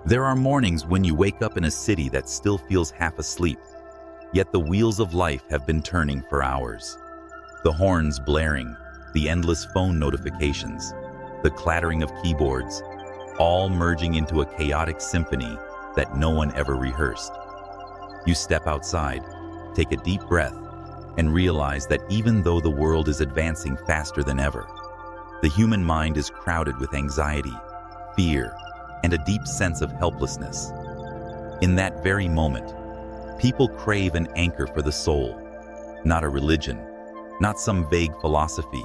There are mornings when you wake up in a city that still feels half asleep, yet the wheels of life have been turning for hours. The horns blaring, the endless phone notifications, the clattering of keyboards, all merging into a chaotic symphony that no one ever rehearsed. You step outside, take a deep breath, and realize that even though the world is advancing faster than ever, the human mind is crowded with anxiety, fear, and a deep sense of helplessness. In that very moment, people crave an anchor for the soul, not a religion, not some vague philosophy,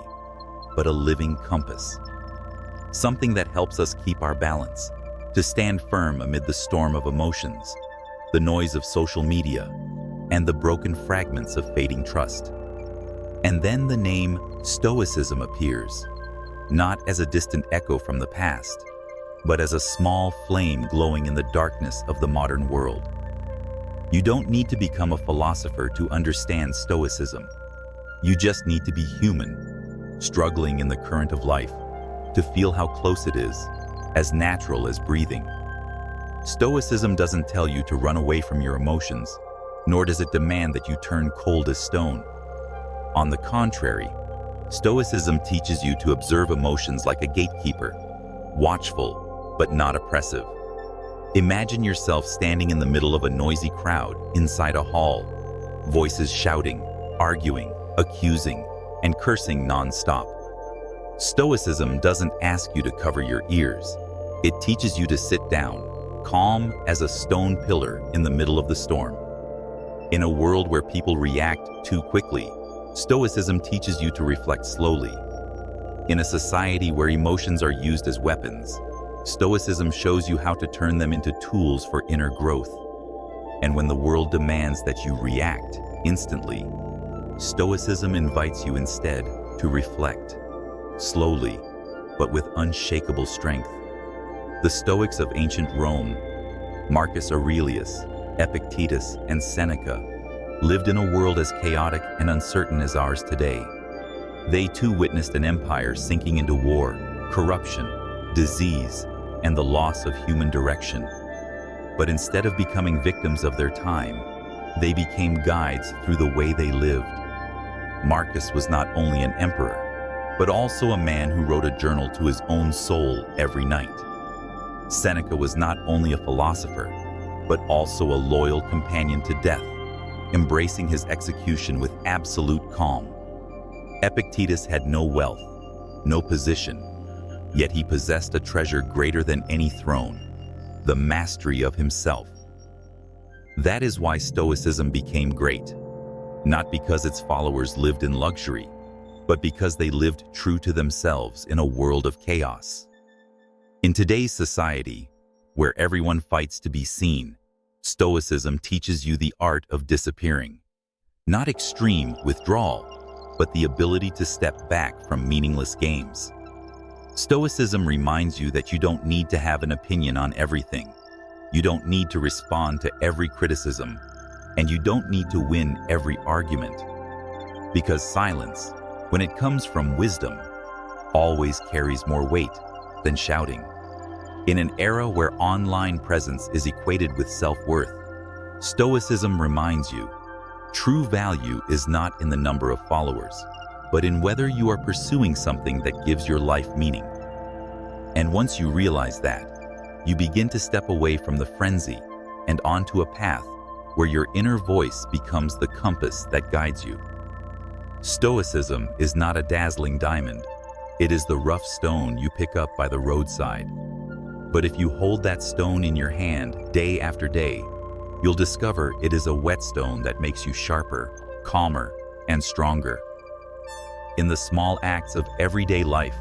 but a living compass. Something that helps us keep our balance, to stand firm amid the storm of emotions, the noise of social media, and the broken fragments of fading trust. And then the name Stoicism appears, not as a distant echo from the past, but as a small flame glowing in the darkness of the modern world. You don't need to become a philosopher to understand Stoicism. You just need to be human, struggling in the current of life, to feel how close it is, as natural as breathing. Stoicism doesn't tell you to run away from your emotions, nor does it demand that you turn cold as stone. On the contrary, Stoicism teaches you to observe emotions like a gatekeeper, watchful, but not oppressive. Imagine yourself standing in the middle of a noisy crowd inside a hall, voices shouting, arguing, accusing, and cursing non-stop. Stoicism doesn't ask you to cover your ears. It teaches you to sit down, calm as a stone pillar in the middle of the storm. In a world where people react too quickly, Stoicism teaches you to reflect slowly. In a society where emotions are used as weapons, Stoicism shows you how to turn them into tools for inner growth. And when the world demands that you react instantly, Stoicism invites you instead to reflect, slowly, but with unshakable strength. The Stoics of ancient Rome, Marcus Aurelius, Epictetus, and Seneca, lived in a world as chaotic and uncertain as ours today. They too witnessed an empire sinking into war, corruption, disease, and the loss of human direction. But instead of becoming victims of their time, they became guides through the way they lived. Marcus was not only an emperor, but also a man who wrote a journal to his own soul every night. Seneca was not only a philosopher, but also a loyal companion to death, embracing his execution with absolute calm. Epictetus had no wealth, no position, yet he possessed a treasure greater than any throne, the mastery of himself. That is why Stoicism became great, not because its followers lived in luxury, but because they lived true to themselves in a world of chaos. In today's society, where everyone fights to be seen, Stoicism teaches you the art of disappearing. Not extreme withdrawal, but the ability to step back from meaningless games. Stoicism reminds you that you don't need to have an opinion on everything. You don't need to respond to every criticism, and you don't need to win every argument. Because silence, when it comes from wisdom, always carries more weight than shouting. In an era where online presence is equated with self-worth, Stoicism reminds you, true value is not in the number of followers, but in whether you are pursuing something that gives your life meaning. And once you realize that, you begin to step away from the frenzy and onto a path where your inner voice becomes the compass that guides you. Stoicism is not a dazzling diamond. It is the rough stone you pick up by the roadside. But if you hold that stone in your hand day after day, you'll discover it is a whetstone that makes you sharper, calmer, and stronger. In the small acts of everyday life,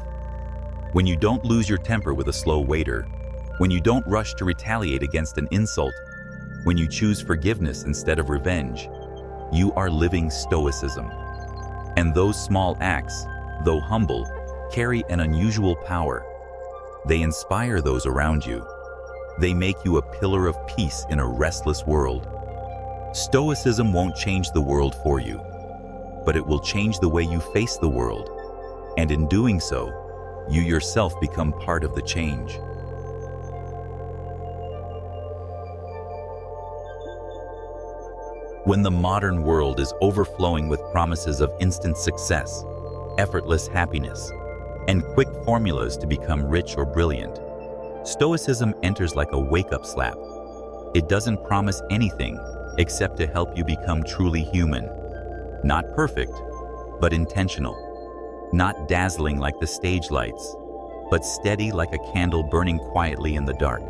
when you don't lose your temper with a slow waiter, when you don't rush to retaliate against an insult, when you choose forgiveness instead of revenge, you are living Stoicism. And those small acts, though humble, carry an unusual power. They inspire those around you. They make you a pillar of peace in a restless world. Stoicism won't change the world for you, but it will change the way you face the world. And in doing so, you yourself become part of the change. When the modern world is overflowing with promises of instant success, effortless happiness, and quick formulas to become rich or brilliant, Stoicism enters like a wake-up slap. It doesn't promise anything except to help you become truly human. Not perfect, but intentional. Not dazzling like the stage lights, but steady like a candle burning quietly in the dark.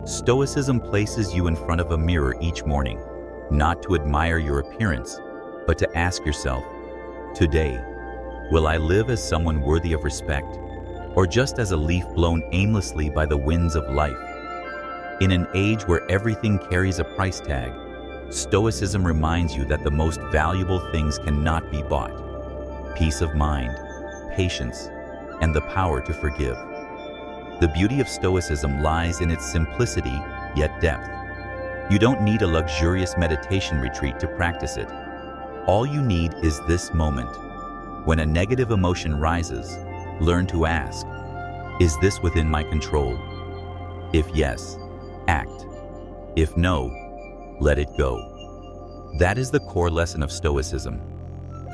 Stoicism places you in front of a mirror each morning, not to admire your appearance, but to ask yourself, today, will I live as someone worthy of respect, or just as a leaf blown aimlessly by the winds of life? In an age where everything carries a price tag, Stoicism reminds you that the most valuable things cannot be bought: peace of mind, patience, and the power to forgive. The beauty of Stoicism lies in its simplicity, yet depth. You don't need a luxurious meditation retreat to practice it. All you need is this moment. When a negative emotion rises, learn to ask, is this within my control? If yes, act. If no, let it go. That is the core lesson of Stoicism.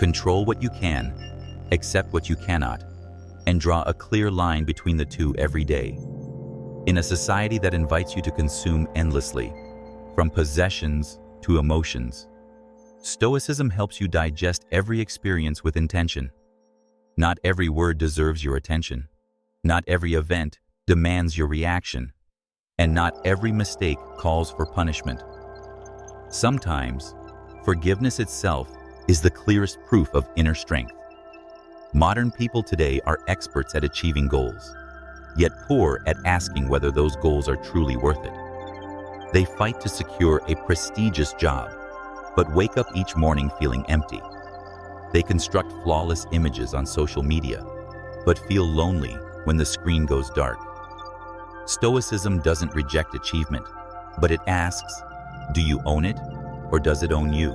Control what you can, accept what you cannot, and draw a clear line between the two every day. In a society that invites you to consume endlessly, from possessions to emotions, Stoicism helps you digest every experience with intention. Not every word deserves your attention. Not every event demands your reaction. And not every mistake calls for punishment. Sometimes, forgiveness itself is the clearest proof of inner strength. Modern people today are experts at achieving goals, yet poor at asking whether those goals are truly worth it. They fight to secure a prestigious job, but wake up each morning feeling empty. They construct flawless images on social media, but feel lonely when the screen goes dark. Stoicism doesn't reject achievement, but it asks, do you own it, or does it own you?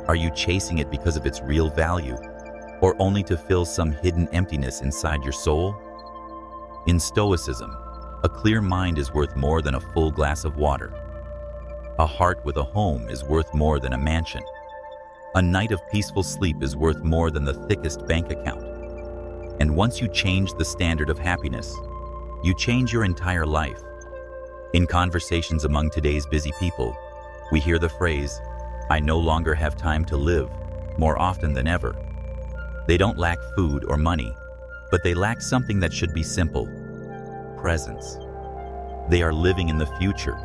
Are you chasing it because of its real value, or only to fill some hidden emptiness inside your soul? In Stoicism, a clear mind is worth more than a full glass of water. A heart with a home is worth more than a mansion. A night of peaceful sleep is worth more than the thickest bank account. And once you change the standard of happiness, you change your entire life. In conversations among today's busy people, we hear the phrase, "I no longer have time to live," more often than ever. They don't lack food or money, but they lack something that should be simple: presence. They are living in the future,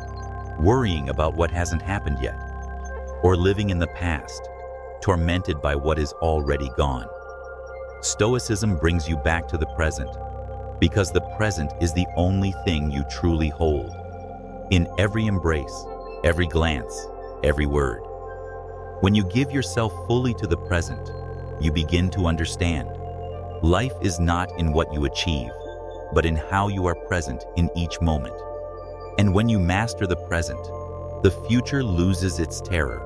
worrying about what hasn't happened yet, or living in the past, tormented by what is already gone. Stoicism brings you back to the present, because the present is the only thing you truly hold. In every embrace, every glance, every word. When you give yourself fully to the present, you begin to understand. Life is not in what you achieve, but in how you are present in each moment. And when you master the present, the future loses its terror,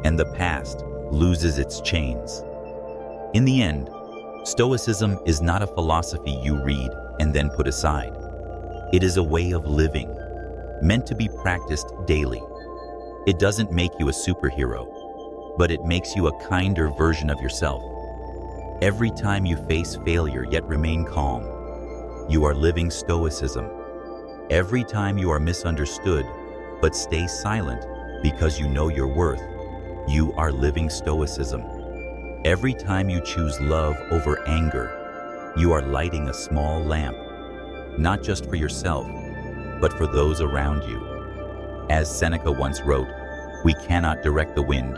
and the past loses its chains. In the end, Stoicism is not a philosophy you read and then put aside. It is a way of living, meant to be practiced daily. It doesn't make you a superhero, but it makes you a kinder version of yourself. Every time you face failure yet remain calm, you are living Stoicism. Every time you are misunderstood but stay silent because you know your worth, you are living Stoicism. Every time you choose love over anger, you are lighting a small lamp, not just for yourself, but for those around you. As Seneca once wrote, "We cannot direct the wind,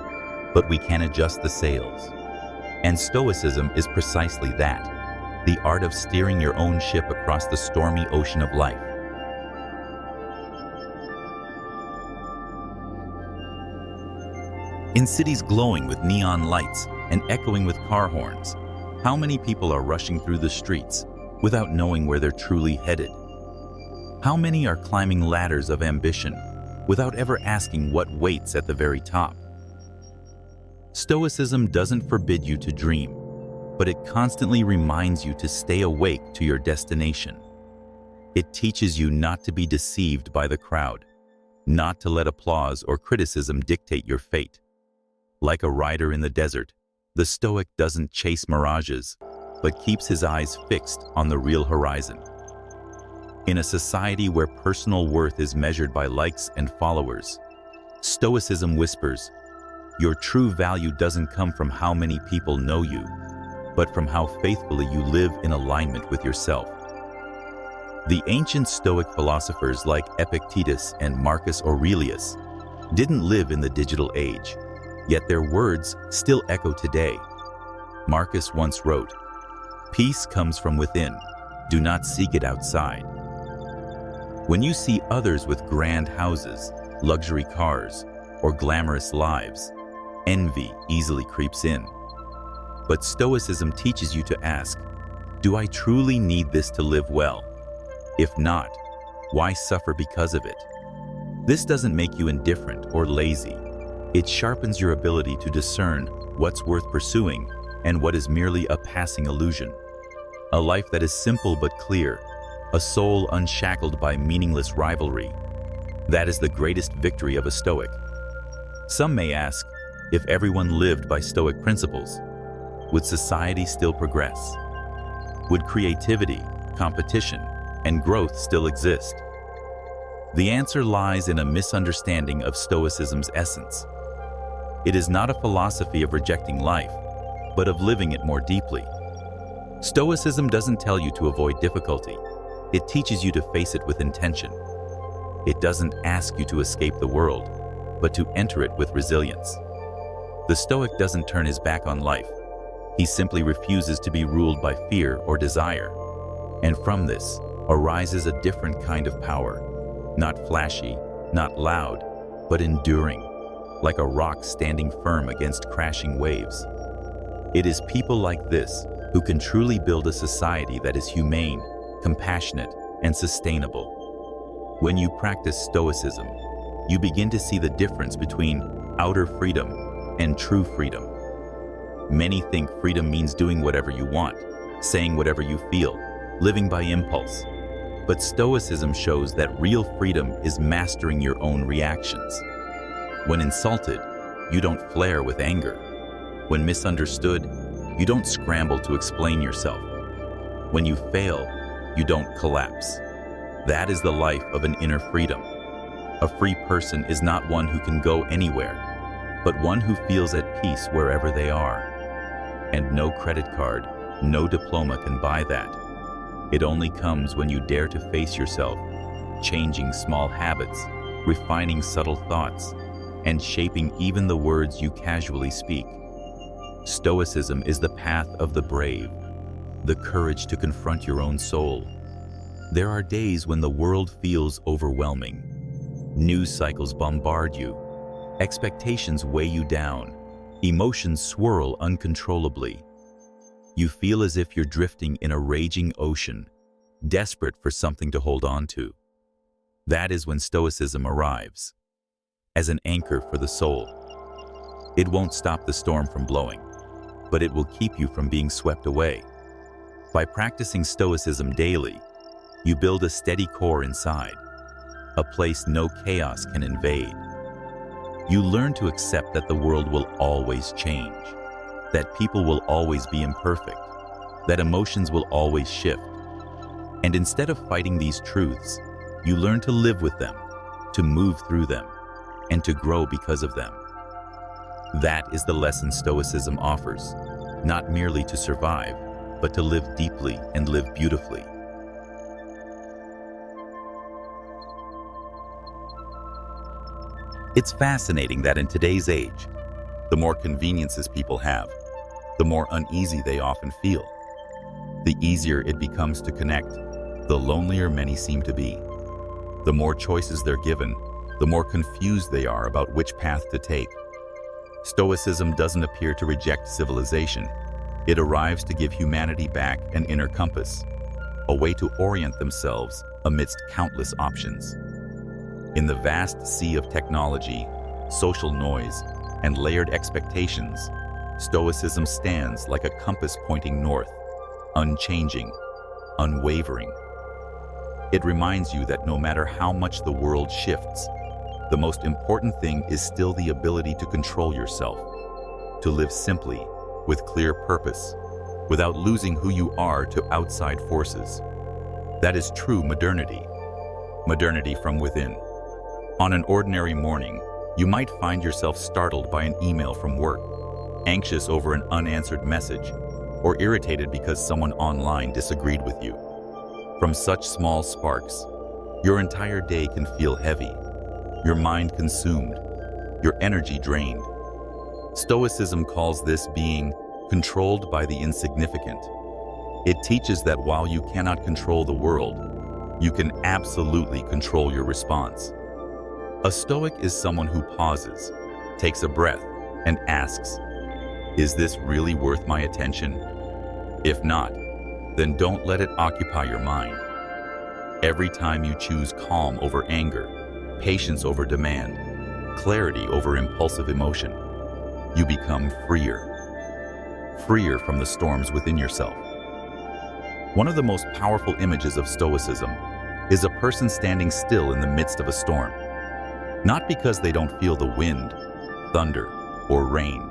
but we can adjust the sails." And Stoicism is precisely that, the art of steering your own ship across the stormy ocean of life. In cities glowing with neon lights and echoing with car horns, how many people are rushing through the streets without knowing where they're truly headed? How many are climbing ladders of ambition without ever asking what waits at the very top? Stoicism doesn't forbid you to dream, but it constantly reminds you to stay awake to your destination. It teaches you not to be deceived by the crowd, not to let applause or criticism dictate your fate. Like a rider in the desert, the Stoic doesn't chase mirages, but keeps his eyes fixed on the real horizon. In a society where personal worth is measured by likes and followers, Stoicism whispers, your true value doesn't come from how many people know you, but from how faithfully you live in alignment with yourself. The ancient Stoic philosophers like Epictetus and Marcus Aurelius didn't live in the digital age, yet their words still echo today. Marcus once wrote, "Peace comes from within, do not seek it outside." When you see others with grand houses, luxury cars, or glamorous lives, envy easily creeps in. But Stoicism teaches you to ask, do I truly need this to live well? If not, why suffer because of it? This doesn't make you indifferent or lazy. It sharpens your ability to discern what's worth pursuing and what is merely a passing illusion. A life that is simple but clear, a soul unshackled by meaningless rivalry. That is the greatest victory of a Stoic. Some may ask, if everyone lived by Stoic principles, would society still progress? Would creativity, competition, and growth still exist? The answer lies in a misunderstanding of Stoicism's essence. It is not a philosophy of rejecting life, but of living it more deeply. Stoicism doesn't tell you to avoid difficulty. It teaches you to face it with intention. It doesn't ask you to escape the world, but to enter it with resilience. The Stoic doesn't turn his back on life. He simply refuses to be ruled by fear or desire. And from this arises a different kind of power. Not flashy, not loud, but enduring, like a rock standing firm against crashing waves. It is people like this who can truly build a society that is humane, compassionate, and sustainable. When you practice Stoicism, you begin to see the difference between outer freedom and true freedom. Many think freedom means doing whatever you want, saying whatever you feel, living by impulse. But Stoicism shows that real freedom is mastering your own reactions. When insulted, you don't flare with anger. When misunderstood, you don't scramble to explain yourself. When you fail, you don't collapse. That is the life of an inner freedom. A free person is not one who can go anywhere, but one who feels at peace wherever they are. And no credit card, no diploma can buy that. It only comes when you dare to face yourself, changing small habits, refining subtle thoughts, and shaping even the words you casually speak. Stoicism is the path of the brave, the courage to confront your own soul. There are days when the world feels overwhelming. News cycles bombard you. Expectations weigh you down. Emotions swirl uncontrollably. You feel as if you're drifting in a raging ocean, desperate for something to hold on to. That is when Stoicism arrives, as an anchor for the soul. It won't stop the storm from blowing, but it will keep you from being swept away. By practicing Stoicism daily, you build a steady core inside, a place no chaos can invade. You learn to accept that the world will always change, that people will always be imperfect, that emotions will always shift. And instead of fighting these truths, you learn to live with them, to move through them, and to grow because of them. That is the lesson Stoicism offers, not merely to survive, but to live deeply and live beautifully. It's fascinating that in today's age, the more conveniences people have, the more uneasy they often feel. The easier it becomes to connect, the lonelier many seem to be. The more choices they're given, the more confused they are about which path to take. Stoicism doesn't appear to reject civilization. It arrives to give humanity back an inner compass, a way to orient themselves amidst countless options. In the vast sea of technology, social noise, and layered expectations, Stoicism stands like a compass pointing north, unchanging, unwavering. It reminds you that no matter how much the world shifts, the most important thing is still the ability to control yourself, to live simply, with clear purpose, without losing who you are to outside forces. That is true modernity. Modernity from within. On an ordinary morning, you might find yourself startled by an email from work, anxious over an unanswered message, or irritated because someone online disagreed with you. From such small sparks, your entire day can feel heavy, your mind consumed, your energy drained. Stoicism calls this being controlled by the insignificant. It teaches that while you cannot control the world, you can absolutely control your response. A Stoic is someone who pauses, takes a breath, and asks, "Is this really worth my attention?" If not, then don't let it occupy your mind. Every time you choose calm over anger, patience over demand, clarity over impulsive emotion, you become freer. Freer from the storms within yourself. One of the most powerful images of Stoicism is a person standing still in the midst of a storm. Not because they don't feel the wind, thunder, or rain,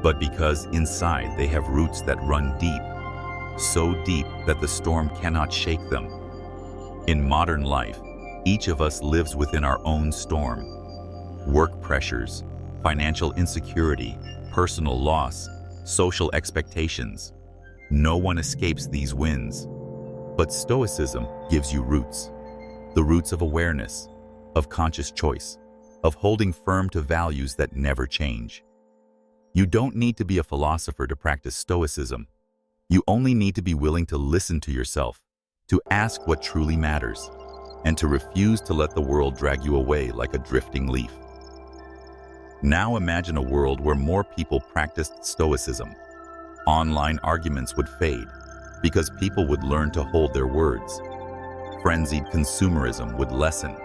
but because inside they have roots that run deep, so deep that the storm cannot shake them. In modern life, each of us lives within our own storm. Work pressures, financial insecurity, personal loss, social expectations. No one escapes these winds. But Stoicism gives you roots. The roots of awareness, of conscious choice, of holding firm to values that never change. You don't need to be a philosopher to practice Stoicism. You only need to be willing to listen to yourself, to ask what truly matters, and to refuse to let the world drag you away like a drifting leaf. Now imagine a world where more people practiced Stoicism. Online arguments would fade because people would learn to hold their words. Frenzied consumerism would lessen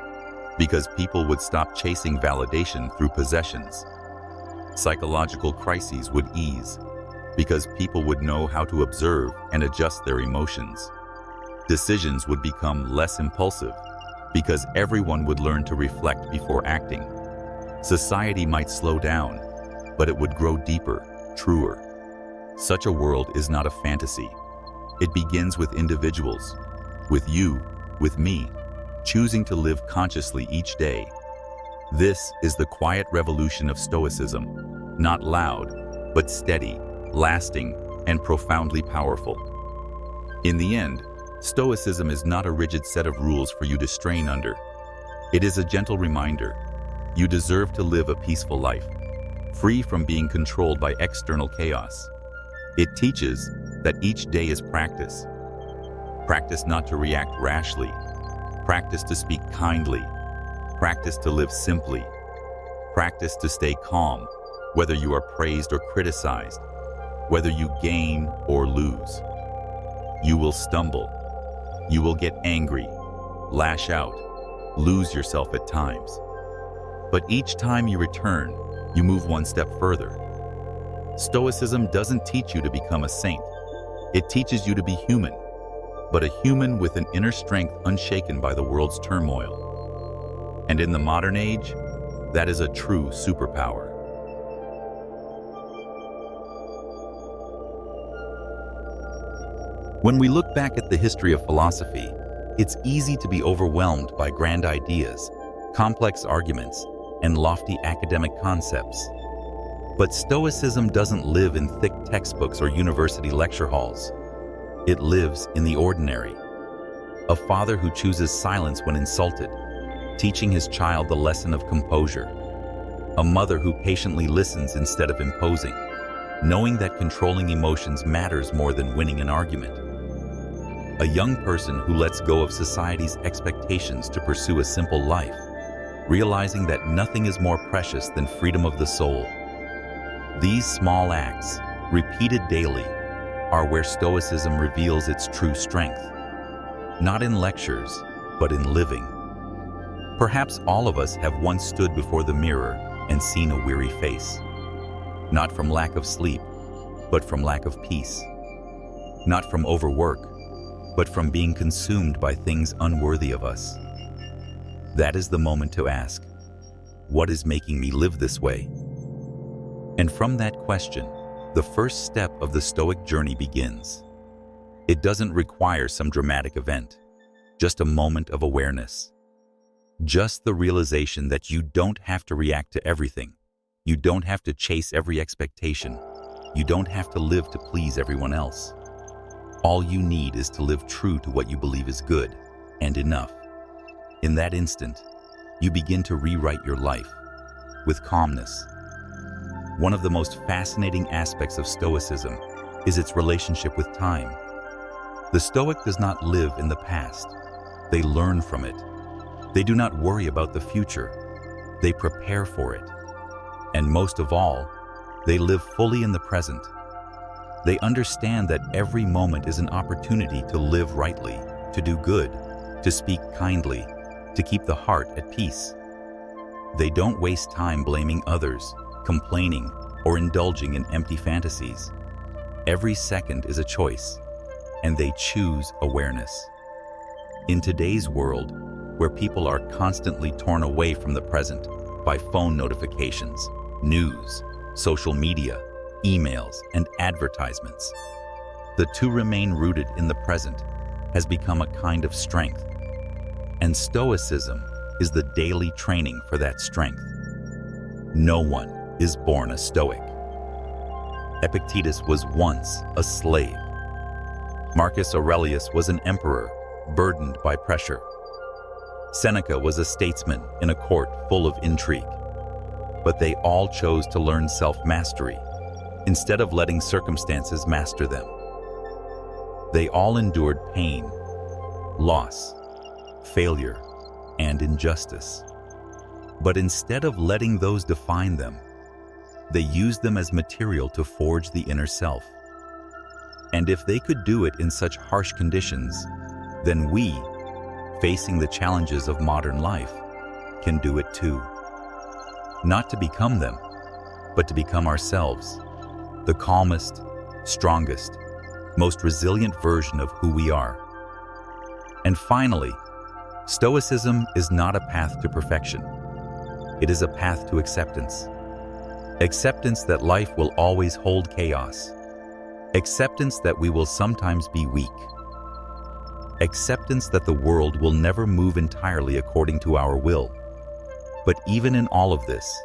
because people would stop chasing validation through possessions. Psychological crises would ease because people would know how to observe and adjust their emotions. Decisions would become less impulsive because everyone would learn to reflect before acting. Society might slow down, but it would grow deeper, truer. Such a world is not a fantasy. It begins with individuals, with you, with me, choosing to live consciously each day. This is the quiet revolution of Stoicism, not loud, but steady, lasting, and profoundly powerful. In the end, Stoicism is not a rigid set of rules for you to strain under. It is a gentle reminder. You deserve to live a peaceful life, free from being controlled by external chaos. It teaches that each day is practice. Practice not to react rashly. Practice to speak kindly. Practice to live simply. Practice to stay calm, whether you are praised or criticized, whether you gain or lose. You will stumble. You will get angry, lash out, lose yourself at times. But each time you return, you move one step further. Stoicism doesn't teach you to become a saint. It teaches you to be human, but a human with an inner strength unshaken by the world's turmoil. And in the modern age, that is a true superpower. When we look back at the history of philosophy, it's easy to be overwhelmed by grand ideas, complex arguments, and lofty academic concepts. But Stoicism doesn't live in thick textbooks or university lecture halls. It lives in the ordinary. A father who chooses silence when insulted, teaching his child the lesson of composure. A mother who patiently listens instead of imposing, knowing that controlling emotions matters more than winning an argument. A young person who lets go of society's expectations to pursue a simple life, realizing that nothing is more precious than freedom of the soul. These small acts, repeated daily, are where Stoicism reveals its true strength. Not in lectures, but in living. Perhaps all of us have once stood before the mirror and seen a weary face. Not from lack of sleep, but from lack of peace. Not from overwork, but from being consumed by things unworthy of us. That is the moment to ask, what is making me live this way? And from that question, the first step of the Stoic journey begins. It doesn't require some dramatic event, just a moment of awareness. Just the realization that you don't have to react to everything. You don't have to chase every expectation. You don't have to live to please everyone else. All you need is to live true to what you believe is good and enough. In that instant, you begin to rewrite your life with calmness. One of the most fascinating aspects of Stoicism is its relationship with time. The Stoic does not live in the past. They learn from it. They do not worry about the future. They prepare for it. And most of all, they live fully in the present. They understand that every moment is an opportunity to live rightly, to do good, to speak kindly, to keep the heart at peace. They don't waste time blaming others, complaining, or indulging in empty fantasies. Every second is a choice, and they choose awareness. In today's world, where people are constantly torn away from the present by phone notifications, news, social media, emails, and advertisements, the to remain rooted in the present has become a kind of strength. And Stoicism is the daily training for that strength. No one is born a Stoic. Epictetus was once a slave. Marcus Aurelius was an emperor burdened by pressure. Seneca was a statesman in a court full of intrigue. But they all chose to learn self-mastery instead of letting circumstances master them. They all endured pain, loss, failure, and injustice. But instead of letting those define them, they used them as material to forge the inner self. And if they could do it in such harsh conditions, then we, facing the challenges of modern life, can do it too. Not to become them, but to become ourselves, the calmest, strongest, most resilient version of who we are. And finally, Stoicism is not a path to perfection. It is a path to acceptance. Acceptance that life will always hold chaos. Acceptance that we will sometimes be weak. Acceptance that the world will never move entirely according to our will. But even in all of this,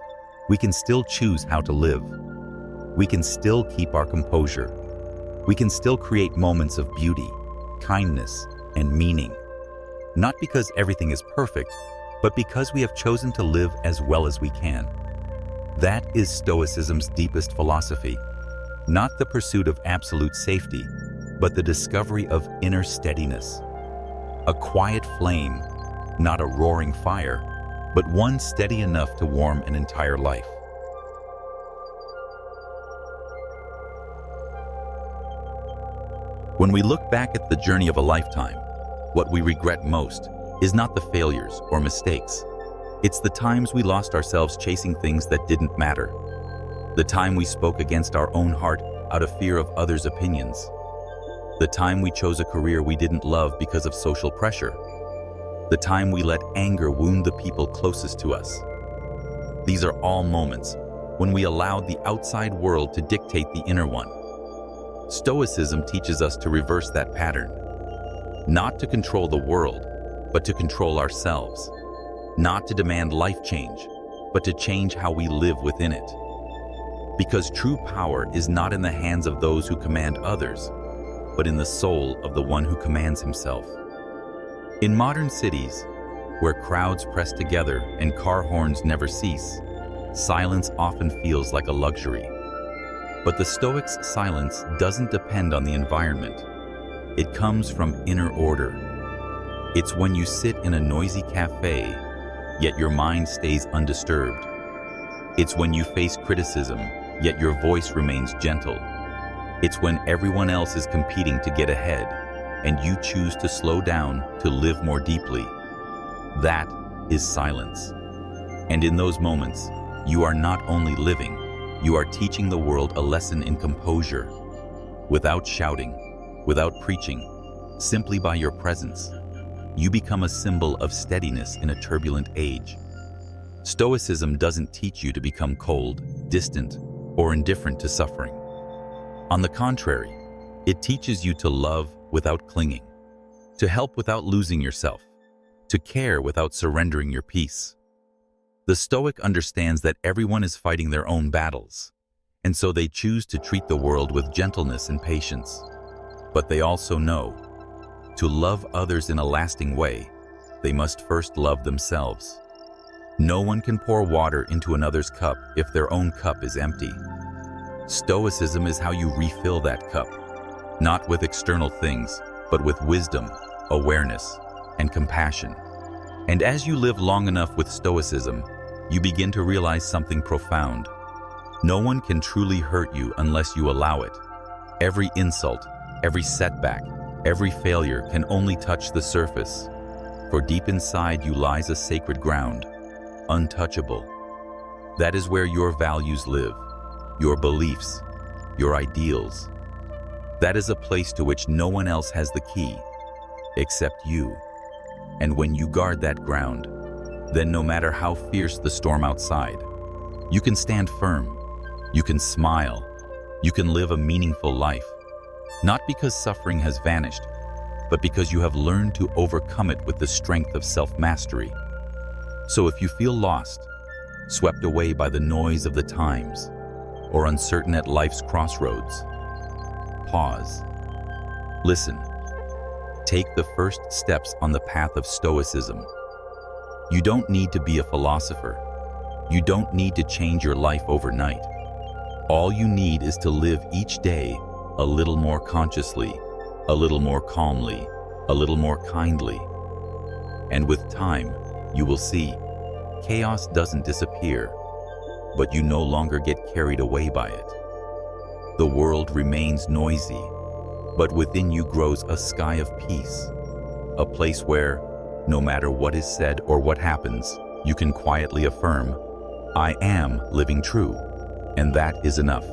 we can still choose how to live. We can still keep our composure. We can still create moments of beauty, kindness, and meaning. Not because everything is perfect, but because we have chosen to live as well as we can. That is Stoicism's deepest philosophy. Not the pursuit of absolute safety, but the discovery of inner steadiness. A quiet flame, not a roaring fire, but one steady enough to warm an entire life. When we look back at the journey of a lifetime, what we regret most is not the failures or mistakes. It's the times we lost ourselves chasing things that didn't matter. The time we spoke against our own heart out of fear of others' opinions. The time we chose a career we didn't love because of social pressure. The time we let anger wound the people closest to us. These are all moments when we allowed the outside world to dictate the inner one. Stoicism teaches us to reverse that pattern. Not to control the world, but to control ourselves. Not to demand life change, but to change how we live within it. Because true power is not in the hands of those who command others, but in the soul of the one who commands himself. In modern cities, where crowds press together and car horns never cease, silence often feels like a luxury. But the Stoic's silence doesn't depend on the environment. It comes from inner order. It's when you sit in a noisy cafe, yet your mind stays undisturbed. It's when you face criticism, yet your voice remains gentle. It's when everyone else is competing to get ahead, and you choose to slow down to live more deeply. That is silence. And in those moments, you are not only living, you are teaching the world a lesson in composure. Without shouting, without preaching, simply by your presence, you become a symbol of steadiness in a turbulent age. Stoicism doesn't teach you to become cold, distant, or indifferent to suffering. On the contrary, it teaches you to love without clinging, to help without losing yourself, to care without surrendering your peace. The Stoic understands that everyone is fighting their own battles, and so they choose to treat the world with gentleness and patience. But they also know, to love others in a lasting way, they must first love themselves. No one can pour water into another's cup if their own cup is empty. Stoicism is how you refill that cup, not with external things, but with wisdom, awareness, and compassion. And as you live long enough with Stoicism, you begin to realize something profound. No one can truly hurt you unless you allow it. Every insult, every setback, every failure can only touch the surface, for deep inside you lies a sacred ground, untouchable. That is where your values live, your beliefs, your ideals. That is a place to which no one else has the key, except you. And when you guard that ground, then no matter how fierce the storm outside, you can stand firm, you can smile, you can live a meaningful life. Not because suffering has vanished, but because you have learned to overcome it with the strength of self-mastery. So if you feel lost, swept away by the noise of the times, or uncertain at life's crossroads, pause. Listen. Take the first steps on the path of Stoicism. You don't need to be a philosopher. You don't need to change your life overnight. All you need is to live each day a little more consciously, a little more calmly, a little more kindly. And with time, you will see, chaos doesn't disappear, but you no longer get carried away by it. The world remains noisy, but within you grows a sky of peace, a place where, no matter what is said or what happens, you can quietly affirm, I am living true, and that is enough.